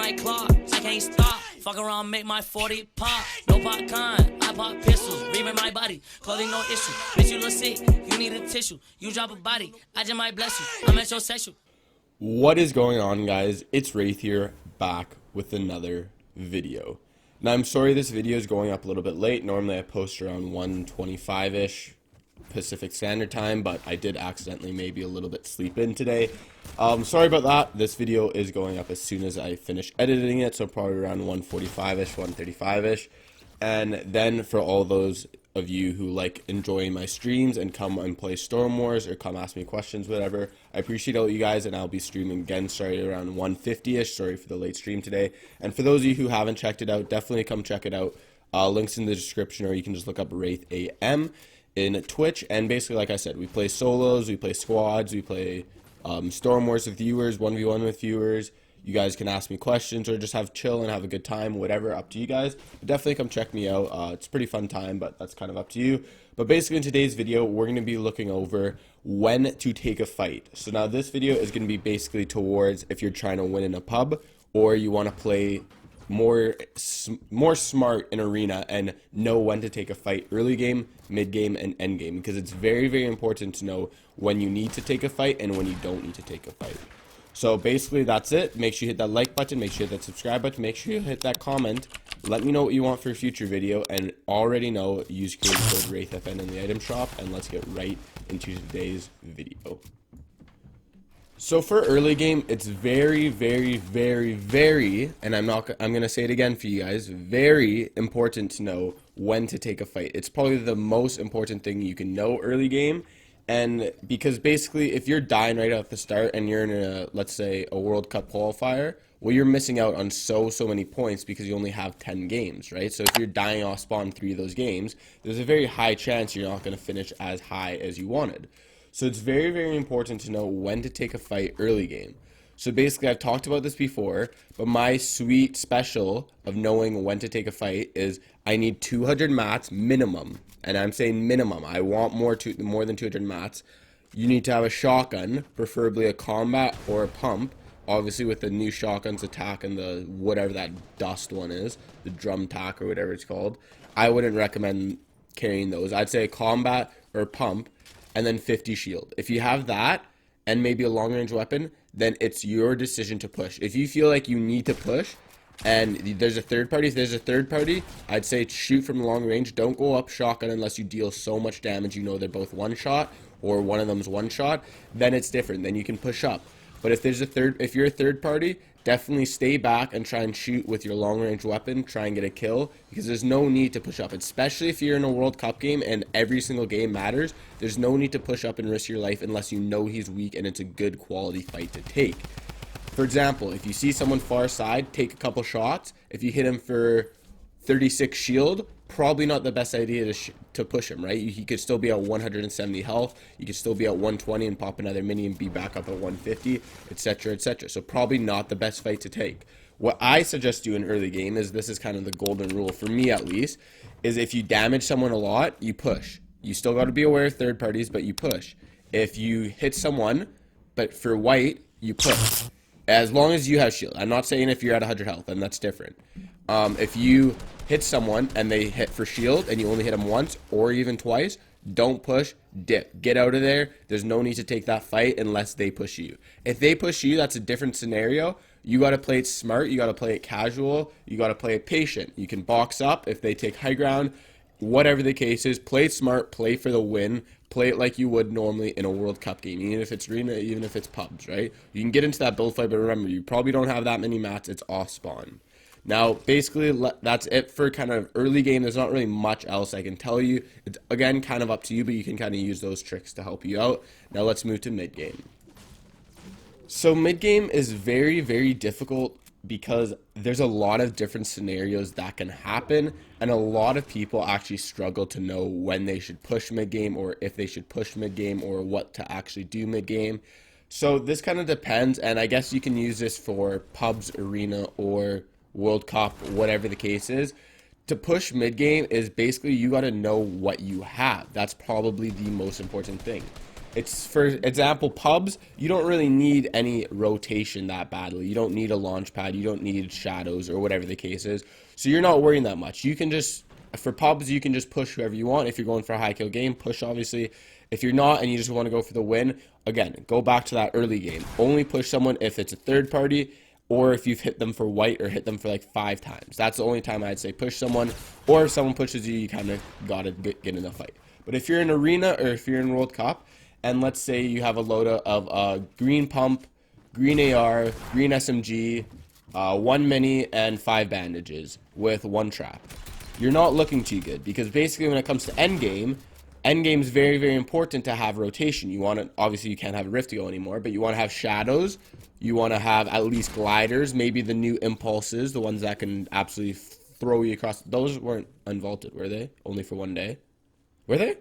my clock, I can't stop. Fuck around, make my 40 pop. No popcorn, I pop pistols. Reaming my body, clothing no issue. Bitch, you look sick, you need a tissue. You drop a body, I just might bless you. I'm metrosexual. What is going on, guys? It's Wraith here, back with another video. Now, I'm sorry this video is going up a little bit late. Normally I post around 1:25-ish Pacific Standard Time, but I did accidentally maybe a little bit sleep in today. Sorry about that. This video is going up as soon as I finish editing it, so probably around 1:45-ish, 1:35-ish. And then for all those of you who like enjoying my streams and come and play Storm Wars or come ask me questions, whatever, I appreciate all you guys, and I'll be streaming again starting around 1:50-ish. Sorry for the late stream today. And for those of you who haven't checked it out, definitely come check it out. Links in the description, or you can just look up WraithFN in Twitch. And basically, like I said, we play solos, we play squads, we play Storm Wars with viewers, 1v1 with viewers. You guys can ask me questions or just have chill and have a good time, whatever, up to you guys. But definitely come check me out. It's a pretty fun time, but that's kind of up to you. But basically in today's video, we're going to be looking over when to take a fight. So now this video is going to be basically towards if you're trying to win in a pub or you want to play more smart in arena and know when to take a fight early game, mid game, and end game, because it's very, very important to know when you need to take a fight and when you don't need to take a fight. So basically that's it. Make sure you hit that like button, make sure you hit that subscribe button, make sure you hit that comment. Let me know what you want for a future video, and already know, use code WraithFN in the item shop, and let's get right into today's video. So for early game, it's very, very, very, very, and I'm going to say it again for you guys, very important to know when to take a fight. It's probably the most important thing you can know early game. And because basically if you're dying right off the start and you're in a, let's say, a World Cup qualifier, well, you're missing out on so many points because you only have 10 games, right? So if you're dying off spawn 3 of those games, there's a very high chance you're not going to finish as high as you wanted. So it's very, very important to know when to take a fight early game. So basically, I've talked about this before, but my sweet special of knowing when to take a fight is I need 200 mats minimum. And I'm saying minimum. I want more than 200 mats. You need to have a shotgun, preferably a combat or a pump. Obviously, with the new shotguns, attack and the whatever that dust one is, the drum tack or whatever it's called, I wouldn't recommend carrying those. I'd say a combat or a pump, and then 50 shield. If you have that and maybe a long range weapon, then it's your decision to push. If you feel like you need to push and there's a third party, if there's a third party, I'd say shoot from long range. Don't go up shotgun unless you deal so much damage you know they're both one shot or one of them's one shot. Then it's different. Then you can push up. But if you're a third party, definitely stay back and try and shoot with your long range weapon. Try and get a kill, because there's no need to push up, especially if you're in a World Cup game and every single game matters. There's no need to push up and risk your life unless you know he's weak and it's a good quality fight to take. For example, if you see someone far side, take a couple shots. If you hit him for 36 shield, probably not the best idea to push him, right? He could still be at 170 health. You could still be at 120 and pop another mini and be back up at 150, etc., etc. So probably not the best fight to take. What I suggest do in early game is, this is kind of the golden rule for me at least, is if you damage someone a lot, you push. You still got to be aware of third parties, but you push. If you hit someone, but for white, you push. As long as you have shield. I'm not saying if you're at 100 health, and that's different. If you hit someone and they hit for shield and you only hit them once or even twice, don't push, dip. Get out of there. There's no need to take that fight unless they push you. If they push you, that's a different scenario. You got to play it smart. You got to play it casual. You got to play it patient. You can box up if they take high ground. Whatever the case is, play it smart, play for the win, play it like you would normally in a World Cup game, even if it's arena, even if it's pubs, right? You can get into that build fight, but remember, you probably don't have that many mats, it's off spawn. Now, basically, that's it for kind of early game. There's not really much else I can tell you. It's, again, kind of up to you, but you can kind of use those tricks to help you out. Now, let's move to mid game. So mid game is very, very difficult because there's a lot of different scenarios that can happen, and a lot of people actually struggle to know when they should push mid game, or if they should push mid game, or what to actually do mid game. So this kind of depends, and I guess you can use this for pubs, arena, or World Cup, whatever the case is. To push mid game is basically you got to know what you have. That's probably the most important thing. It's, for example, pubs, you don't really need any rotation that badly. You don't need a launch pad, you don't need shadows or whatever the case is. So you're not worrying that much. You can just, for pubs, you can just push whoever you want. If you're going for a high kill game, push obviously. If you're not and you just want to go for the win, again, go back to that early game. Only push someone if it's a third party or if you've hit them for white or hit them for like 5 times. That's the only time I'd say push someone. Or if someone pushes you, you kind of got to get in a fight. But if you're in arena or if you're in World Cup, and let's say you have a load of green pump, green AR, green SMG, 1 mini, and 5 bandages with 1 trap, you're not looking too good, because basically when it comes to endgame is very, very important to have rotation. You want to, obviously you can't have a Rift to go anymore, but you want to have shadows, you want to have at least gliders, maybe the new impulses, the ones that can absolutely throw you across. Those weren't unvaulted, were they? Only for 1 day? Were they?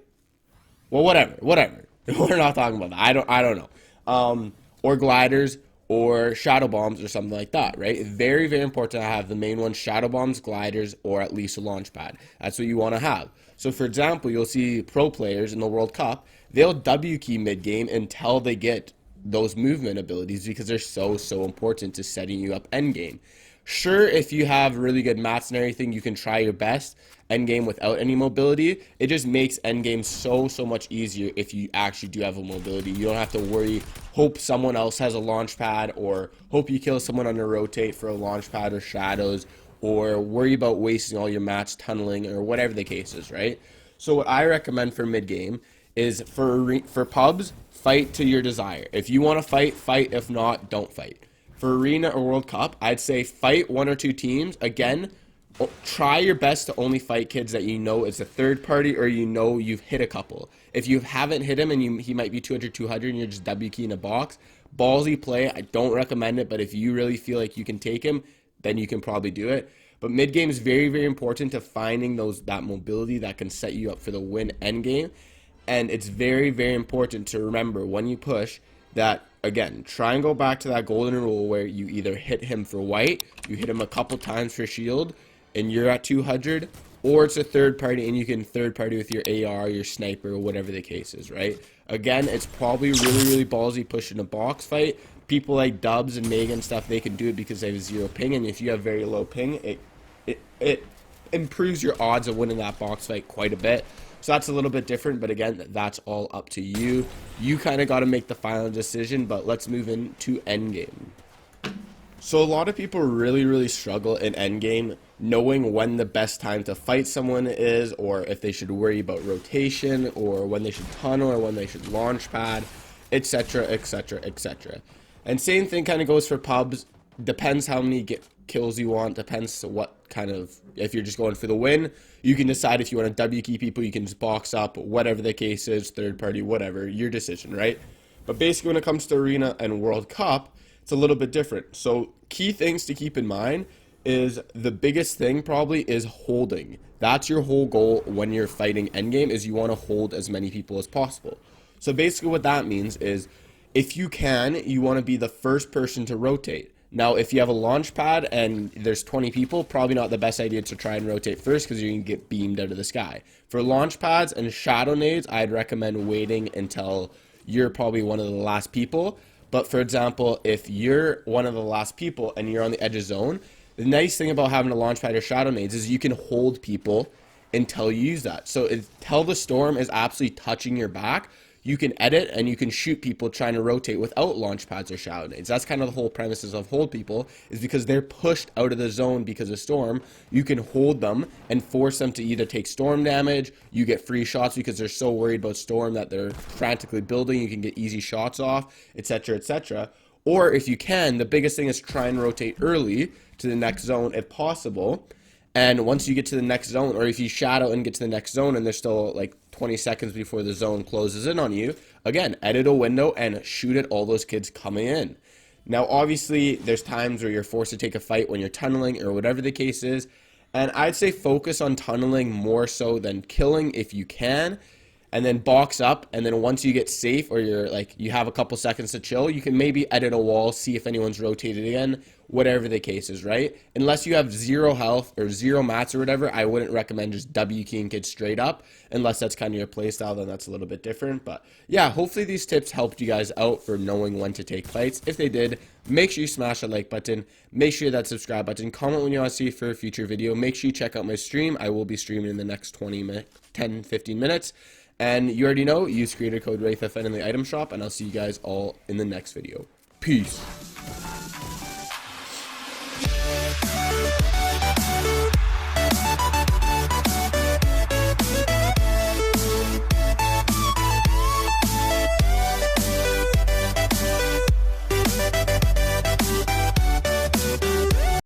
Well, whatever. We're not talking about that. I don't know. Or gliders or shadow bombs or something like that, right? Very, very important to have the main ones: shadow bombs, gliders, or at least a launch pad. That's what you want to have. So, for example, you'll see pro players in the World Cup, they'll W key mid game until they get those movement abilities, because they're so important to setting you up end game. Sure, if you have really good mats and everything, you can try your best endgame without any mobility. It just makes endgame so much easier if you actually do have a mobility. You don't have to worry, hope someone else has a launch pad, or hope you kill someone on a rotate for a launch pad or shadows, or worry about wasting all your mats tunneling or whatever the case is, right? So what I recommend for mid game is for pubs, fight to your desire. If you want to fight, fight. If not, don't fight. For arena or World Cup, I'd say fight 1 or 2 teams. Again, try your best to only fight kids that you know is a third party, or you know you've hit a couple. If you haven't hit him and he might be 200 and you're just W keying a box, ballsy play. I don't recommend it, but if you really feel like you can take him, then you can probably do it. But mid game is very, very important to finding that mobility that can set you up for the win end game. And it's very, very important to remember when you push that, again, try and go back to that golden rule where you either hit him for white, you hit him a couple times for shield, and you're at 200, or it's a third party and you can third party with your AR, your sniper, or whatever the case is, right? Again, it's probably really, really ballsy pushing a box fight. People like Dubs and Megan and stuff, they can do it because they have 0 ping, and if you have very low ping, it improves your odds of winning that box fight quite a bit. So that's a little bit different, but again, that's all up to you. You kind of got to make the final decision, but let's move into endgame. So a lot of people really, really struggle in endgame knowing when the best time to fight someone is, or if they should worry about rotation, or when they should tunnel, or when they should launch pad, etc, etc, etc. And same thing kind of goes for pubs. Depends how many kills you want, depends what kind of, if you're just going for the win, you can decide if you want to W key people, you can just box up, whatever the case is, third party, whatever, your decision, right? But basically when it comes to arena and World Cup, it's a little bit different. So key things to keep in mind is, the biggest thing probably is holding. That's your whole goal when you're fighting endgame, is you want to hold as many people as possible. So basically what that means is, if you can, you want to be the first person to rotate. Now, if you have a launch pad and there's 20 people, probably not the best idea to try and rotate first, because you're going to get beamed out of the sky. For launch pads and shadow nades, I'd recommend waiting until you're probably one of the last people. But for example, if you're one of the last people and you're on the edge of zone, the nice thing about having a launch pad or shadow nades is you can hold people until you use that. So until the storm is absolutely touching your back, you can edit and you can shoot people trying to rotate without launch pads or shadow nades. That's kind of the whole premises of hold people, is because they're pushed out of the zone because of storm. You can hold them and force them to either take storm damage, you get free shots because they're so worried about storm that they're frantically building, you can get easy shots off, etc, etc. Or if you can, the biggest thing is try and rotate early to the next zone if possible. And once you get to the next zone, or if you shadow and get to the next zone and there's still like 20 seconds before the zone closes in on you, again, edit a window and shoot at all those kids coming in. Now, obviously, there's times where you're forced to take a fight when you're tunneling or whatever the case is. And I'd say focus on tunneling more so than killing if you can. and then box up, and then once you get safe, or you're like, you have a couple seconds to chill, you can maybe edit a wall, see if anyone's rotated again, whatever the case is, right? Unless you have 0 health or 0 mats or whatever, I wouldn't recommend just W keying kids straight up, unless that's kind of your playstyle, then that's a little bit different. But yeah, hopefully these tips helped you guys out for knowing when to take fights. If they did, make sure you smash that like button, make sure that subscribe button, comment when you want to see for a future video, make sure you check out my stream. I will be streaming in the next 10-15 minutes. And you already know, use creator code WraithFN in the item shop, and I'll see you guys all in the next video. Peace.